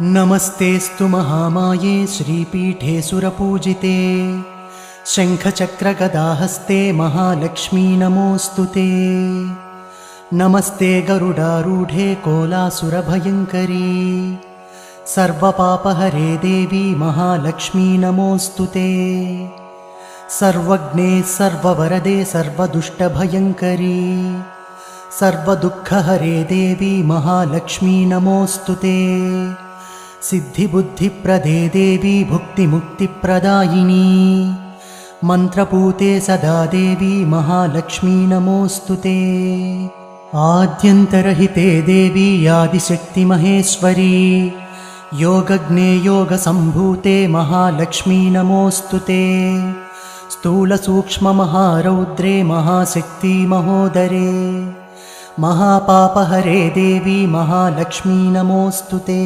नमस्तेऽस्तु महामाये श्रीपीठे सुरपूजिते शङ्खचक्रगदाहस्ते महालक्ष्मी नमोऽस्तु ते। नमस्ते गरुडारूढे कोलासुरभयङ्करी सर्वपापहरे देवी महालक्ष्मी नमोऽस्तु ते। सर्वज्ञे सर्ववरदे सर्वदुष्टभयङ्करी सर्वदुःखहरे देवी महालक्ष्मी नमोऽस्तु ते। सिद्धिबुद्धिप्रदे देवी भुक्तिमुक्तिप्रदायिनी मन्त्रपूते सदा देवी महालक्ष्मी नमोऽस्तु ते। आद्यन्तरहिते देवी आदिशक्तिमहेश्वरी योगज्ञे योगसम्भूते महालक्ष्मी नमोऽस्तु ते। स्थूलसूक्ष्ममहारौद्रे महाशक्ति महोदरे महापापहरे देवी महालक्ष्मी नमोऽस्तु ते।